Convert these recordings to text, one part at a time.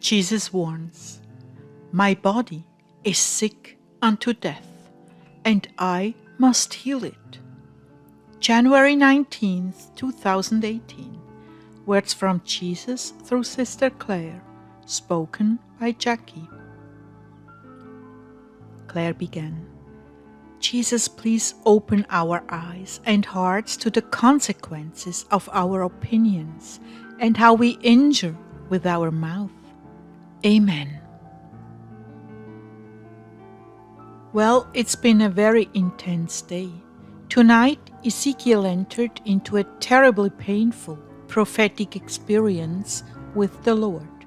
Jesus warns, "My body is sick unto death, and I must heal it." January 19th, 2018. Words from Jesus through Sister Claire, spoken by Jackie. Claire began, "Jesus, please open our eyes and hearts to the consequences of our opinions and how we injure with our mouth. Amen." Well, it's been a very intense day. Tonight, Ezekiel entered into a terribly painful prophetic experience with the Lord.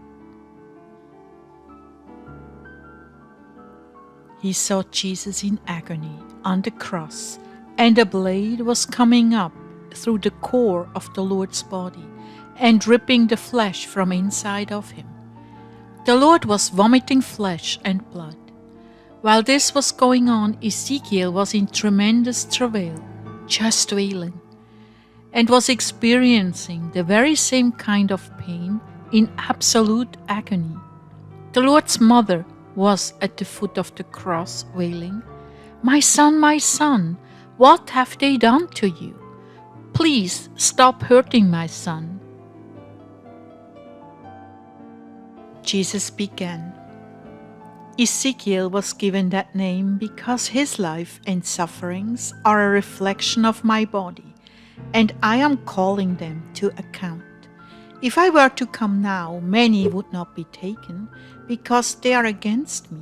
He saw Jesus in agony on the cross, and a blade was coming up through the core of the Lord's body and ripping the flesh from inside of him. The Lord was vomiting flesh and blood. While this was going on, Ezekiel was in tremendous travail, just wailing, and was experiencing the very same kind of pain in absolute agony. The Lord's mother was at the foot of the cross wailing, my son, what have they done to you? Please stop hurting my son." Jesus began, "Ezekiel was given that name because his life and sufferings are a reflection of my body, and I am calling them to account. If I were to come now, many would not be taken, because they are against me,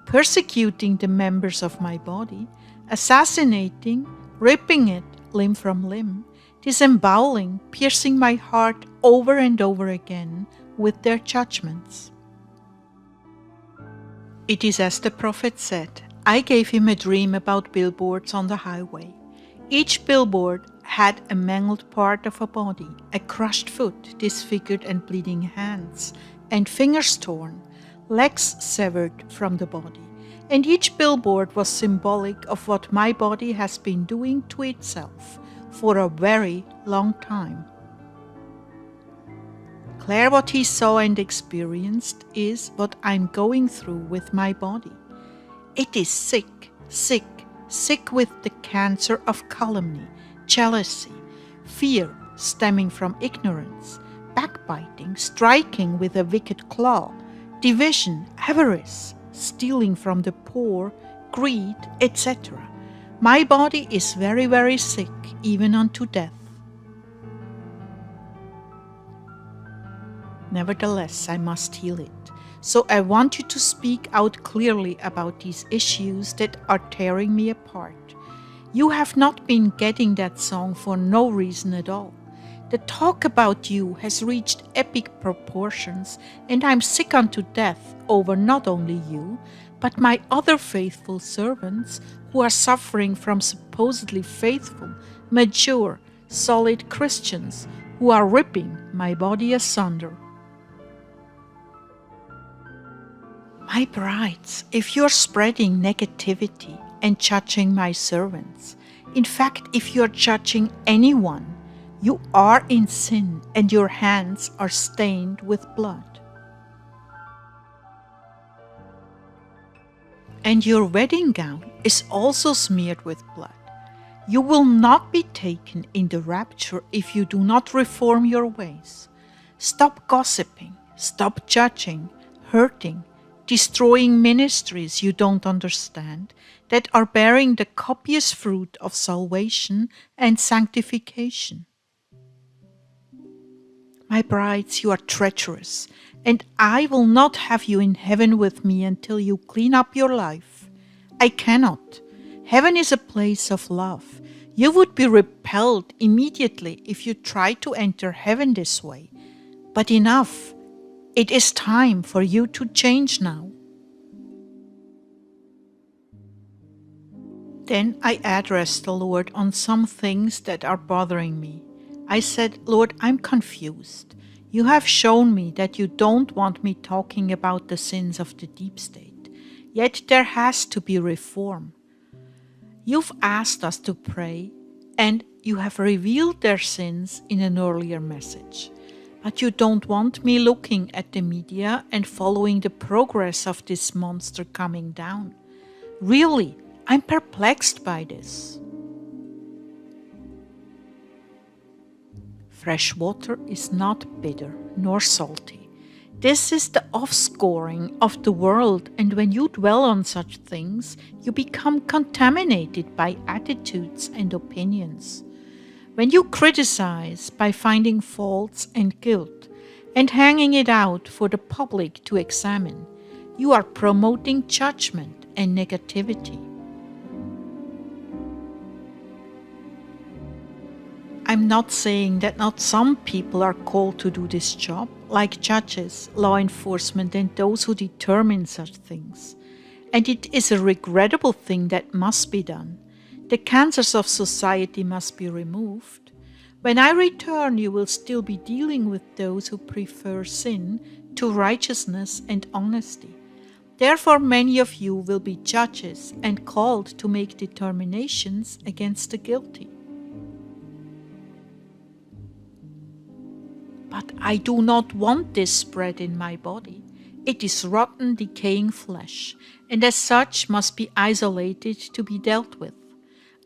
persecuting the members of my body, assassinating, ripping it limb from limb, disemboweling, piercing my heart over and over again with their judgments." It is as the prophet said, "I gave him a dream about billboards on the highway. Each billboard had a mangled part of a body, a crushed foot, disfigured and bleeding hands, and fingers torn, legs severed from the body. And each billboard was symbolic of what my body has been doing to itself for a very long time." Claire, what he saw and experienced is what I'm going through with my body. It is sick with the cancer of calumny, jealousy, fear stemming from ignorance, backbiting, striking with a wicked claw, division, avarice, stealing from the poor, greed, etc. My body is very, very sick, even unto death. Nevertheless, I must heal it. So I want you to speak out clearly about these issues that are tearing me apart. You have not been getting that song for no reason at all. The talk about you has reached epic proportions, and I'm sick unto death over not only you, but my other faithful servants who are suffering from supposedly faithful, mature, solid Christians who are ripping my body asunder. My brides, if you're spreading negativity and judging my servants, in fact, if you're judging anyone, you are in sin and your hands are stained with blood. And your wedding gown is also smeared with blood. You will not be taken in the rapture if you do not reform your ways. Stop gossiping, stop judging, hurting, destroying ministries you don't understand that are bearing the copious fruit of salvation and sanctification. My brides, you are treacherous, and I will not have you in heaven with me until you clean up your life. I cannot. Heaven is a place of love. You would be repelled immediately if you tried to enter heaven this way. But enough. It is time for you to change now. Then I addressed the Lord on some things that are bothering me. I said, Lord, I'm confused. You have shown me that you don't want me talking about the sins of the deep state. Yet there has to be reform. You've asked us to pray, and you have revealed their sins in an earlier message. But you don't want me looking at the media and following the progress of this monster coming down. Really, I'm perplexed by this. Fresh water is not bitter nor salty. This is the offscoring of the world, and when you dwell on such things, you become contaminated by attitudes and opinions. When you criticize by finding faults and guilt and hanging it out for the public to examine, you are promoting judgment and negativity. I'm not saying that not some people are called to do this job, like judges, law enforcement, and those who determine such things. And it is a regrettable thing that must be done. The cancers of society must be removed. When I return, you will still be dealing with those who prefer sin to righteousness and honesty. Therefore, many of you will be judges and called to make determinations against the guilty. But I do not want this spread in my body. It is rotten, decaying flesh, and as such must be isolated to be dealt with.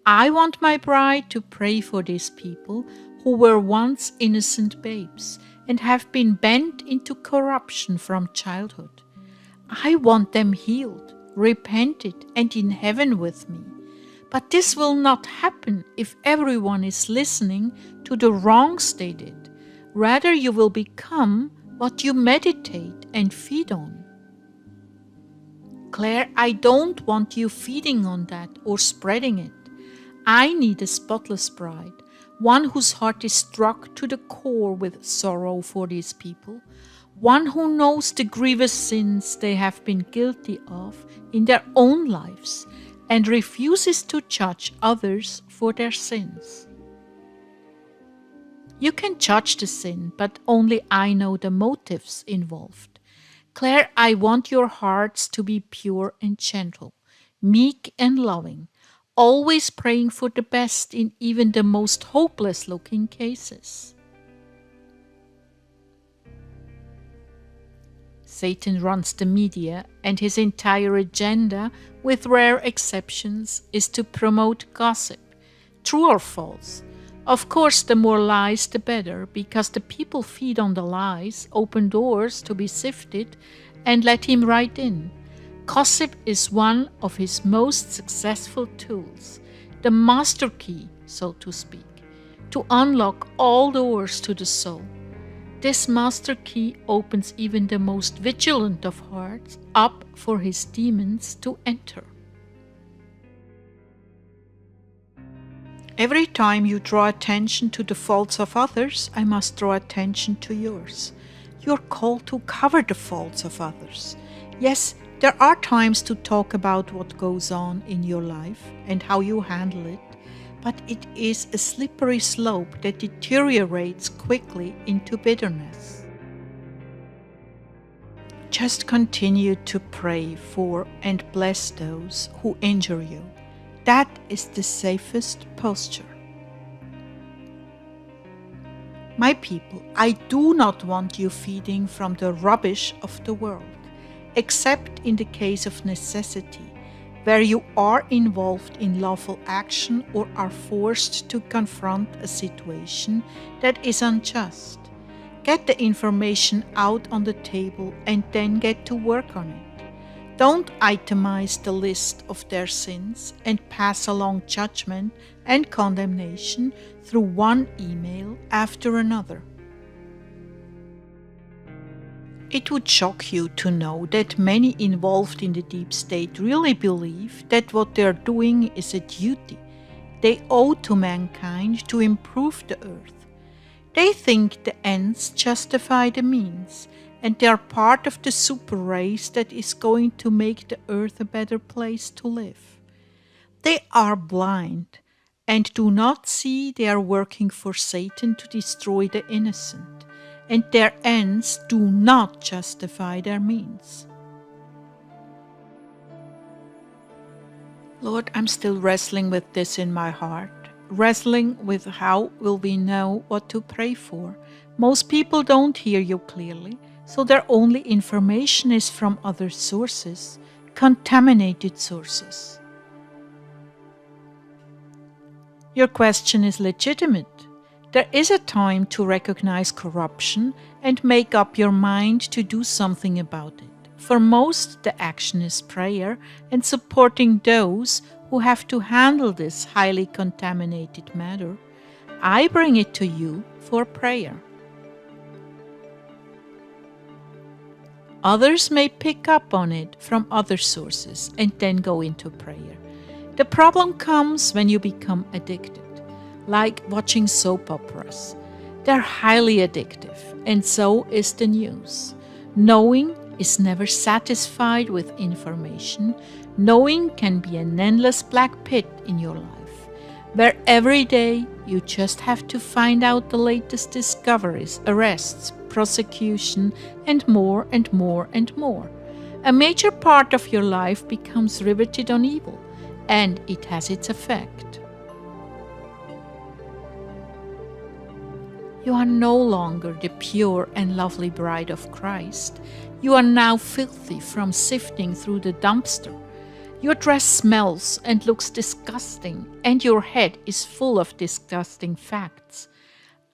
I want my bride to pray for these people who were once innocent babes and have been bent into corruption from childhood. I want them healed, repented, and in heaven with me. But this will not happen if everyone is listening to the wrong stated. Rather, you will become what you meditate and feed on. Claire, I don't want you feeding on that or spreading it. I need a spotless bride, one whose heart is struck to the core with sorrow for these people, one who knows the grievous sins they have been guilty of in their own lives and refuses to judge others for their sins. You can judge the sin, but only I know the motives involved. Claire, I want your hearts to be pure and gentle, meek and loving, always praying for the best in even the most hopeless-looking cases. Satan runs the media, and his entire agenda, with rare exceptions, is to promote gossip, true or false. Of course, the more lies, the better, because the people feed on the lies, open doors to be sifted, and let him right in. Gossip is one of his most successful tools, the master key, so to speak, to unlock all doors to the soul. This master key opens even the most vigilant of hearts up for his demons to enter. Every time you draw attention to the faults of others, I must draw attention to yours. You are called to cover the faults of others. Yes, there are times to talk about what goes on in your life and how you handle it, but it is a slippery slope that deteriorates quickly into bitterness. Just continue to pray for and bless those who injure you. That is the safest posture. My people, I do not want you feeding from the rubbish of the world, except in the case of necessity, where you are involved in lawful action or are forced to confront a situation that is unjust. Get the information out on the table and then get to work on it. Don't itemize the list of their sins and pass along judgment and condemnation through one email after another. It would shock you to know that many involved in the deep state really believe that what they are doing is a duty they owe to mankind to improve the earth. They think the ends justify the means, and they are part of the super race that is going to make the earth a better place to live. They are blind and do not see they are working for Satan to destroy the innocent, and their ends do not justify their means. Lord, I'm still wrestling with this in my heart. wrestling with how will we know what to pray for. Most people don't hear you clearly, so their only information is from other sources, contaminated sources. Your question is legitimate. There is a time to recognize corruption and make up your mind to do something about it. For most, the action is prayer and supporting those who have to handle this highly contaminated matter. I bring it to you for prayer. Others may pick up on it from other sources and then go into prayer. The problem comes when you become addicted, like watching soap operas. They're highly addictive, and so is the news. Knowing is never satisfied with information. Knowing can be an endless black pit in your life, where every day you just have to find out the latest discoveries, arrests, prosecution, and more and more and more. A major part of your life becomes riveted on evil, and it has its effect. You are no longer the pure and lovely bride of Christ. You are now filthy from sifting through the dumpster. Your dress smells and looks disgusting, and your head is full of disgusting facts.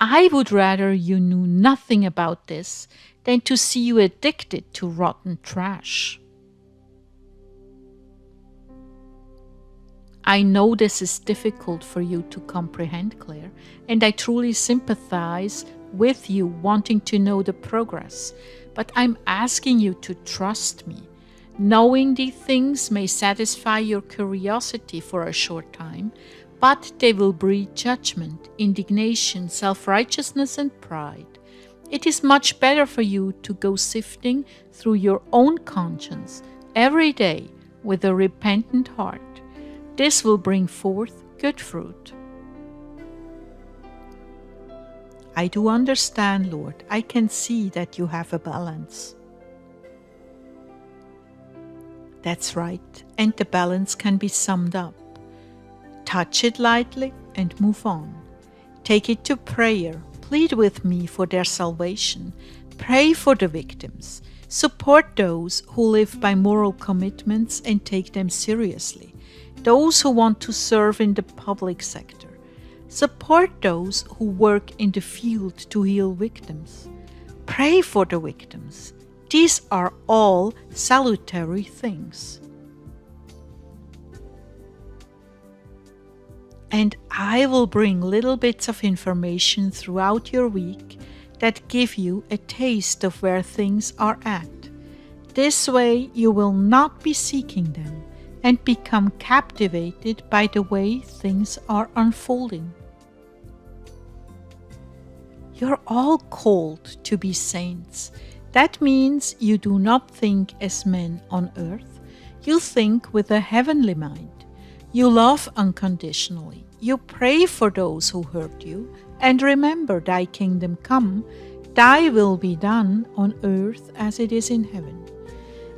I would rather you knew nothing about this than to see you addicted to rotten trash. I know this is difficult for you to comprehend, Claire, and I truly sympathize with you wanting to know the progress, but I'm asking you to trust me. Knowing these things may satisfy your curiosity for a short time, but they will breed judgment, indignation, self-righteousness, and pride. It is much better for you to go sifting through your own conscience every day with a repentant heart. This will bring forth good fruit. I do understand, Lord. I can see that you have a balance. That's right, and the balance can be summed up. Touch it lightly and move on. Take it to prayer. Plead with me for their salvation. Pray for the victims. Support those who live by moral commitments and take them seriously. Those who want to serve in the public sector. Support those who work in the field to heal victims. Pray for the victims. These are all salutary things. And I will bring little bits of information throughout your week that give you a taste of where things are at. This way you will not be seeking them and become captivated by the way things are unfolding. You're all called to be saints. That means you do not think as men on earth. You think with a heavenly mind. You love unconditionally. You pray for those who hurt you. And remember, thy kingdom come, thy will be done on earth as it is in heaven.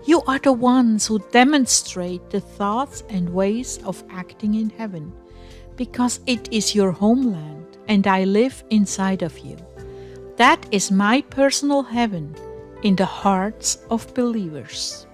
You are the ones who demonstrate the thoughts and ways of acting in heaven, because it is your homeland and I live inside of you. That is my personal heaven in the hearts of believers.